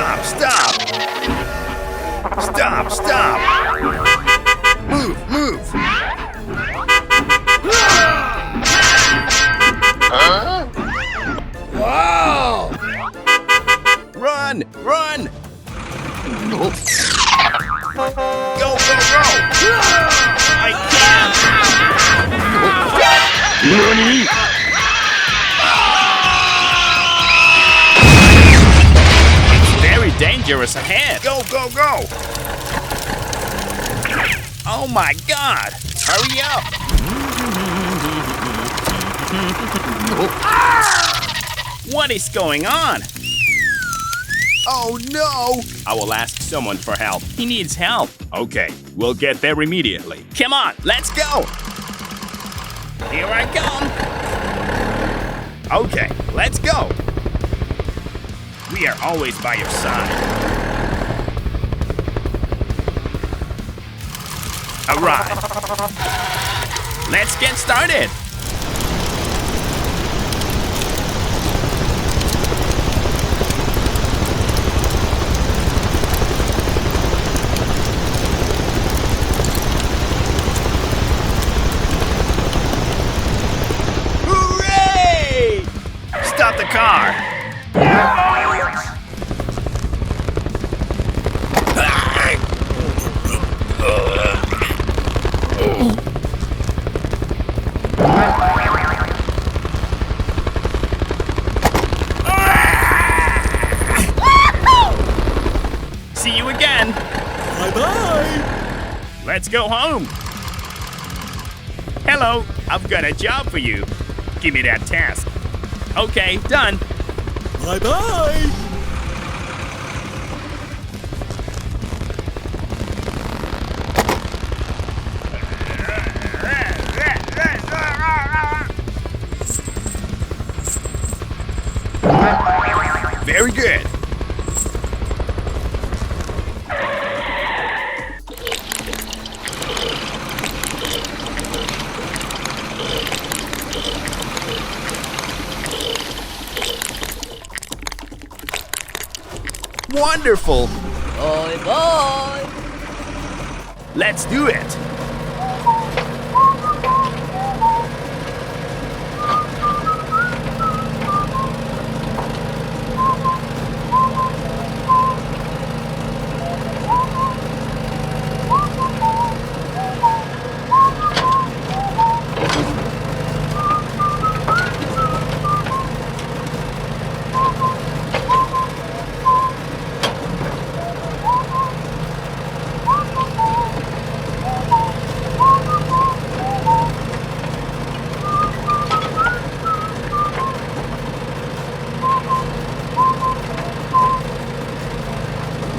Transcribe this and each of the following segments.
Stop, stop! Stop, stop! Move, move! Huh? Wow! Run, run! Go, go, go! I can't! NANI?! Dangerous ahead. Go, go, go. Oh my God. Hurry up. What is going on? Oh no. I will ask someone for help. He needs help. Okay, we'll get there immediately. Come on, let's go. Here I come. Okay, let's go. We are always by your side. Arrive. Let's get started. Hooray! Stop the car. See you again. Bye-bye. Let's go home. Hello, I've got a job for you. Give me that task. Okay, done. Bye-bye. Very good. Wonderful. Bye bye. Let's do it.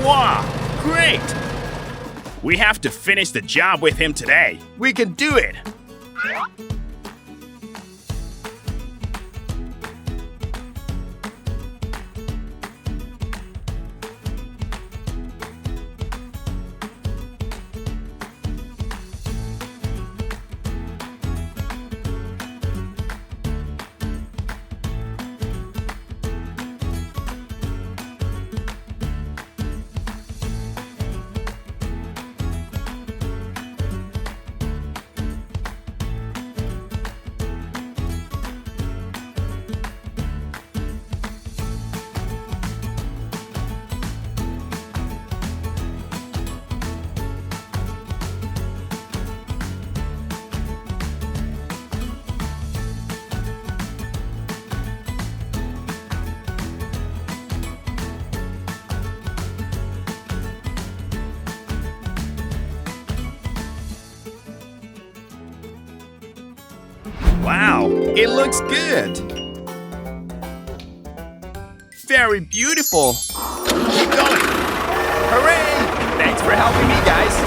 Wow, great! We have to finish the job with him today. We can do it! Wow, it looks good. Very beautiful. Keep going. Hooray! Thanks for helping me, guys.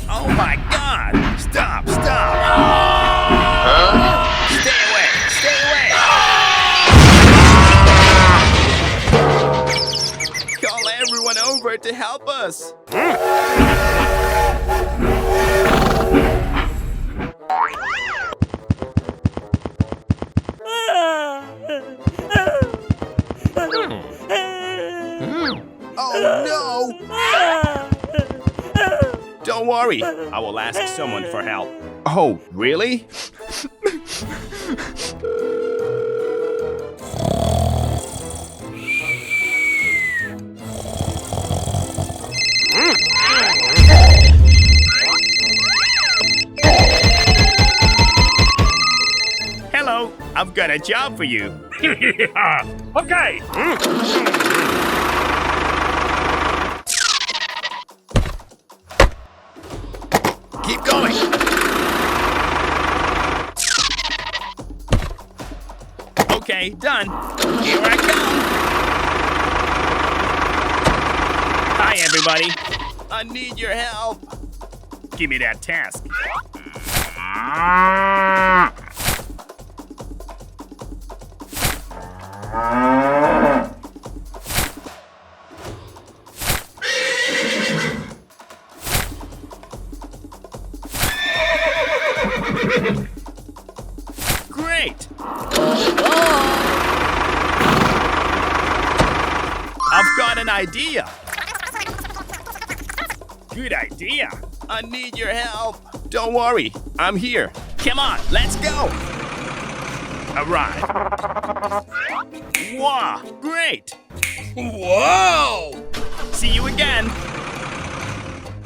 Oh my God! Stop! Stop! us. Oh no! Don't worry, I will ask someone for help. Oh, really? Hello, I've got a job for you. Okay. Keep going. Okay, done. Here I come. Hi, everybody. I need your help. Give me that task. Great. I've got an idea. Good idea. I need your help. Don't worry, I'm here. Come on, let's go. Arrive. Wow, great. Whoa! See you again.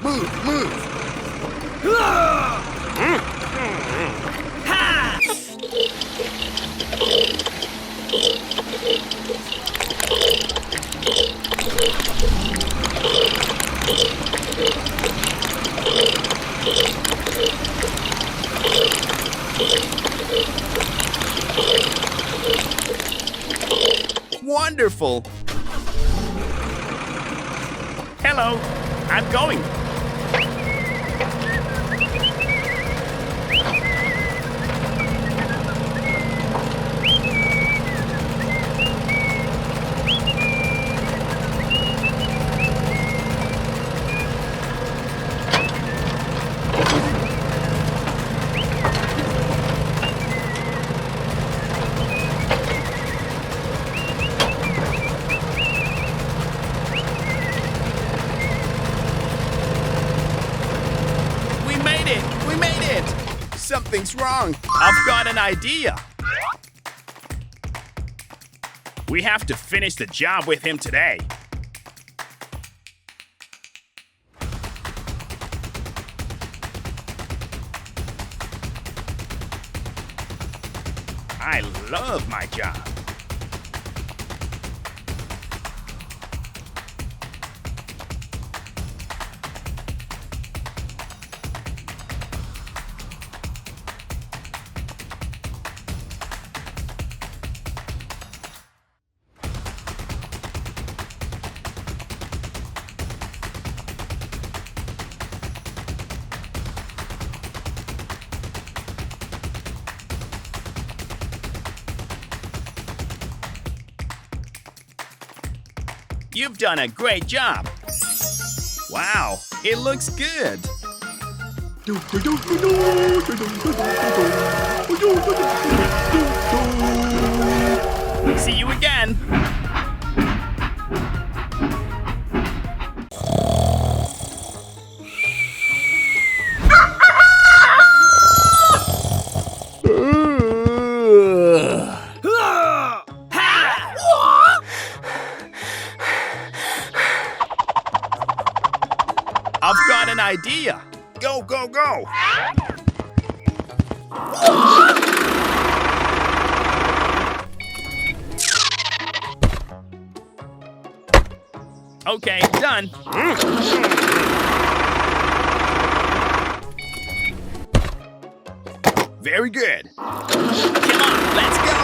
Move. Ha! Wonderful. Hello, I'm going. We made it! Something's wrong. I've got an idea. We have to finish the job with him today. I love my job. You've done a great job. Wow, it looks good. See you again. I've got an idea. Go, go, go. Okay, done. Very good. Come on, let's go.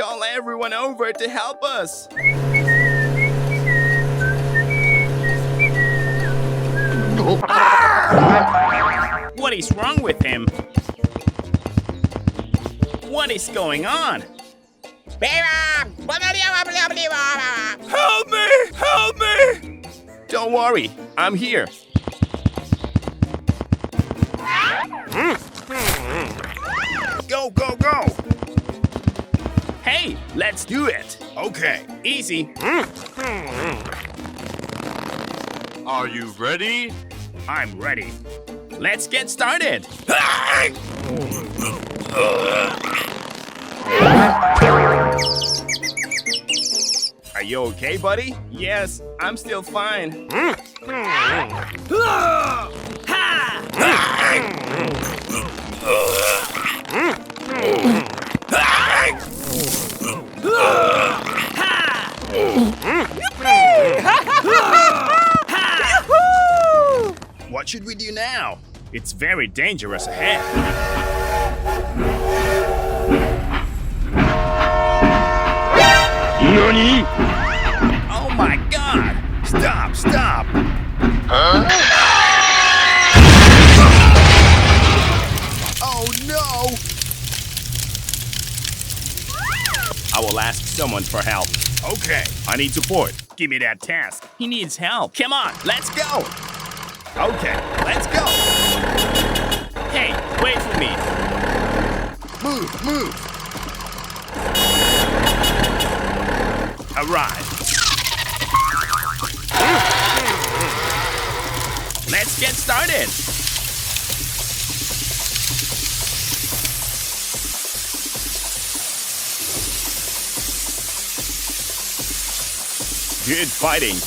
Call everyone over to help us. What is wrong with him? What is going on? Help me! Help me! Don't worry, I'm here. Go, go, go! Hey, let's do it. Okay, easy. Are you ready? I'm ready. Let's get started. Are you okay, buddy? Yes, I'm still fine. What should we do now? It's very dangerous ahead. NANI? Oh my god! Stop, stop! Oh no! I will ask someone for help. Okay, I need support. Give me that task. He needs help. Come on, let's go! Okay, let's go! Hey, wait for me! Move, move! Arrive! Let's get started! Good fighting!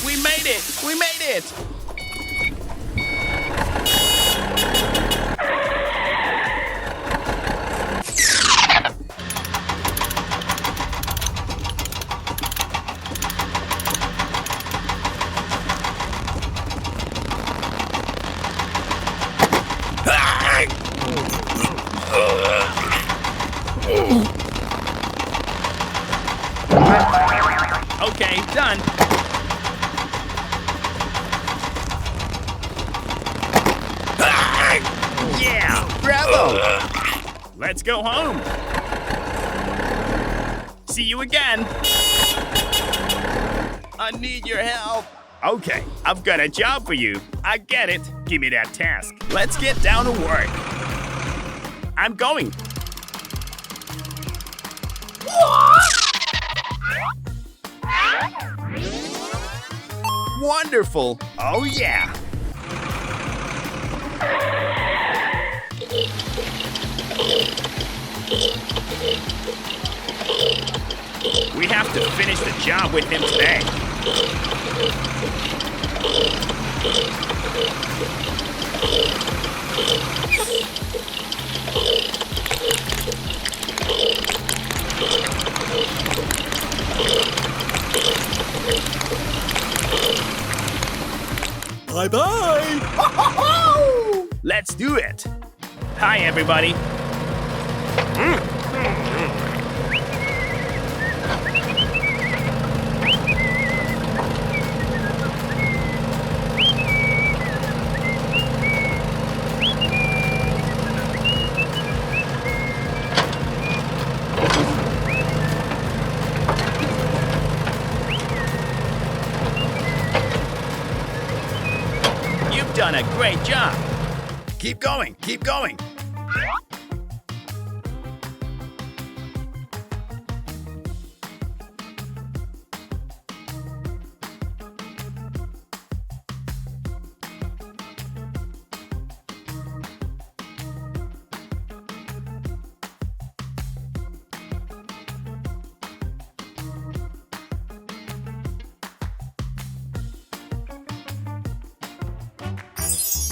We made it! We made it! Okay, done. Yeah, bravo! Let's go home. See you again. I need your help. Okay, I've got a job for you. I get it. Give me that task. Let's get down to work. I'm going. Wonderful. Oh yeah. We have to finish the job with him today. Bye-bye. Let's do it. Hi, everybody. You've done a great job. Keep going, keep going.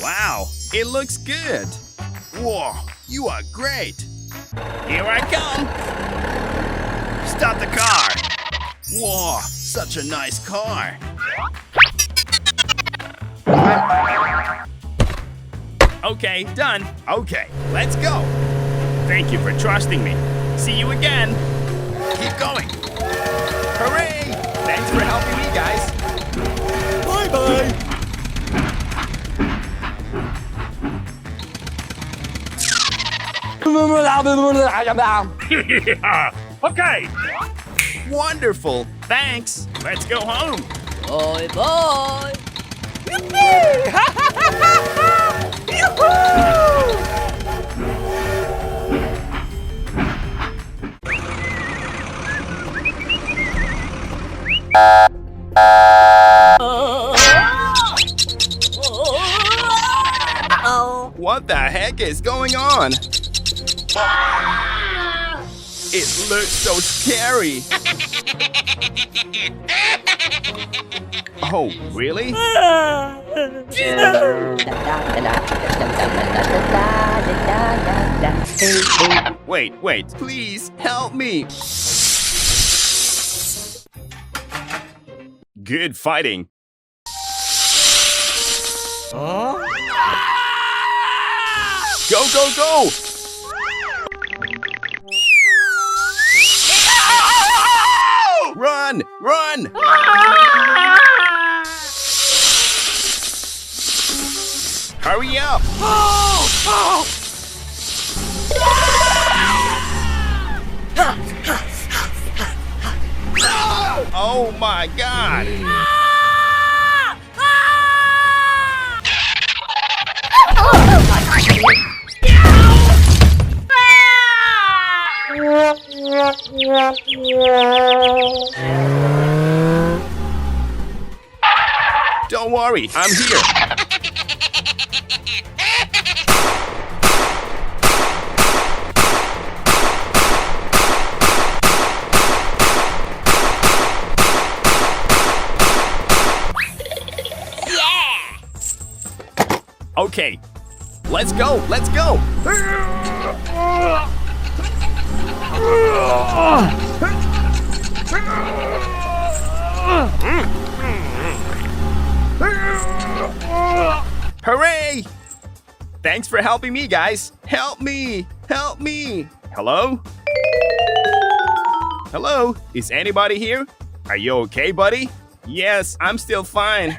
Wow, it looks good. Whoa, you are great. Here I come. Stop the car. Whoa, such a nice car. Okay, done. Okay, let's go. Thank you for trusting me. See you again. Keep going. Hooray! Thanks for helping me, guys. Bye-bye. Okay. Wonderful. Thanks. Let's go home. Bye bye. What the heck is going on? It looks so scary. Oh, really? Wait, please help me. Good fighting. Go, go, go! Run! Run! Hurry up! Oh my God! Don't worry, I'm here. Okay, let's go, let's go. Hooray! Thanks for helping me, guys. Help me! Help me! Hello? Hello? Is anybody here? Are you okay, buddy? Yes, I'm still fine.